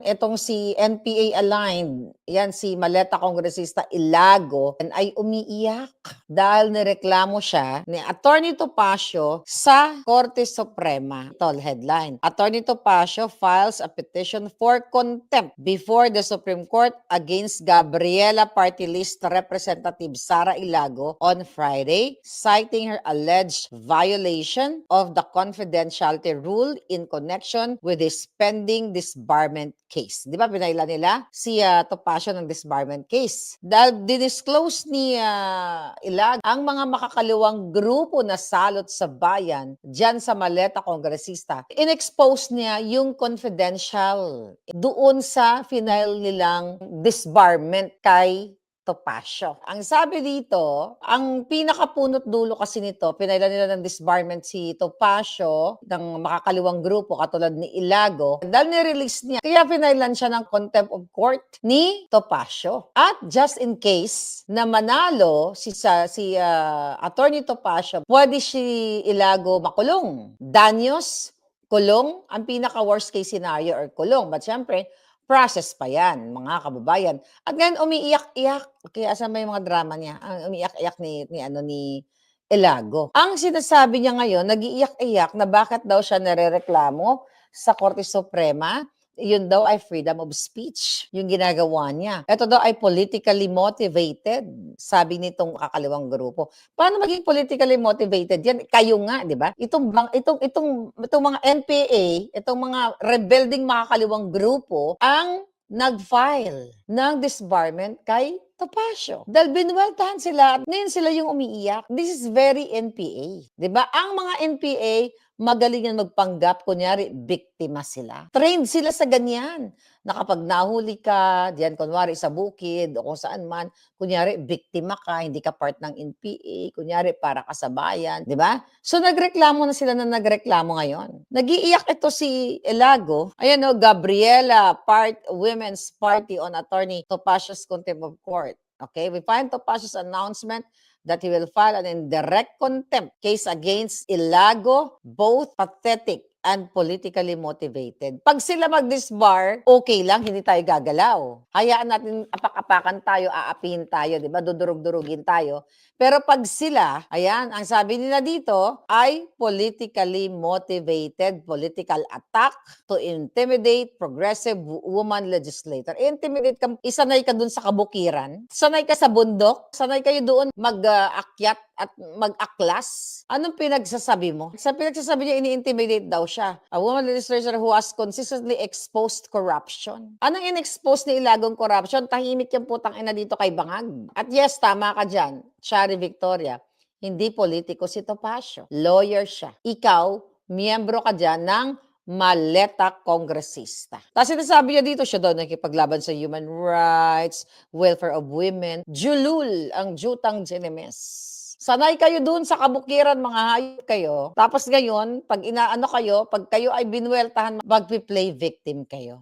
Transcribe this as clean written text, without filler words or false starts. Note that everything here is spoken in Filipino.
Itong si NPA-aligned, yan si Maleta Kongresista Ilago, ay umiiyak dahil nireklamo siya ni Attorney Topacio sa Korte Suprema. Ito, headline. Attorney Topacio files a petition for contempt before the Supreme Court against Gabriela Party List Representative Sara Ilago on Friday, citing her alleged violation of the confidentiality rule in connection with the pending disbarment case. Di ba pinailan nila si Topacio ng disbarment case? Dahil dinisclose ni Ilag ang mga makakaliwang grupo na salot sa bayan dyan sa Maleta Kongresista. In-expose niya yung confidential doon sa final nilang disbarment kay Topacio. Ang sabi dito, ang pinakapunot dulo kasi nito, pinailan nila ng disbarment si Topacio ng makakaliwang grupo katulad ni Ilago. Dahil ni-release niya, kaya pinailan siya ng contempt of court ni Topacio. At just in case na manalo si Attorney Topacio, pwede si Ilago makulong. Danyos, kulong, ang pinaka-worst case scenario or kulong. But syempre, process pa yan, mga kababayan. At ngayon, umiiyak-iyak. Kaya sa may mga drama niya, ang umiiyak-iyak ni Ilago. Ang sinasabi niya ngayon, nag-iiyak-iyak na bakit daw siya narereklamo sa Korte Suprema. Yun daw ay freedom of speech, yung ginagawa niya. Ito daw ay politically motivated, sabi nitong kakaliwang grupo. Paano maging politically motivated yan? Kayo nga, di ba? Itong mga NPA, itong mga rebelding makakaliwang grupo, ang nag-file ng disbarment kay Topacio. Dahil binweltahan sila at ngayon sila yung umiiyak. This is very NPA. Diba? Ang mga NPA, magaling yan magpanggap. Kunyari, biktima sila. Trained sila sa ganyan. Na kapag nahuli ka, diyan kunwari sa bukid o kung saan man, kunyari, biktima ka, hindi ka part ng NPA, kunyari, para ka sa bayan. Diba? So, nagreklamo na sila na nagreklamo ngayon. Nag-iiyak ito si Ilago. Ayan o, Gabriela Women's Party on Attorney Topacio's contempt of court. Okay, we find Topacio's announcement that he will file an indirect contempt case against Ilago, both pathetic and politically motivated. Pag sila mag-disbar, okay lang, hindi tayo gagalaw. Hayaan natin apak-apakan tayo, aapihin tayo, di ba? Dudurug-durugin tayo. Pero pag sila, ayan, ang sabi nila dito ay politically motivated political attack to intimidate progressive woman legislator. Intimidate ka, isanay ka dun sa kabukiran, sanay ka sa bundok, sanay kayo doon mag-akyat at mag-aklas. Anong pinagsasabi mo? Sa pinagsasabi niya, ini-intimidate daw siya. A woman legislator who has consistently exposed corruption. Anong in-expose ni Ilagong corruption? Tahimik yung putang ina dito kay Bangag. At yes, tama ka dyan, Shari Victoria. Hindi politiko si Topacio. Lawyer siya. Ikaw, miyembro ka dyan ng Maleta Kongresista. Tapos sinasabi niya dito, siya daw nakipaglaban sa human rights, welfare of women. Julul ang jutang Genemes. Sanay kayo dun sa kabukiran, mga hayop kayo. Tapos ngayon, pag inaano kayo, pag kayo ay binweltahan, magpi-play victim kayo.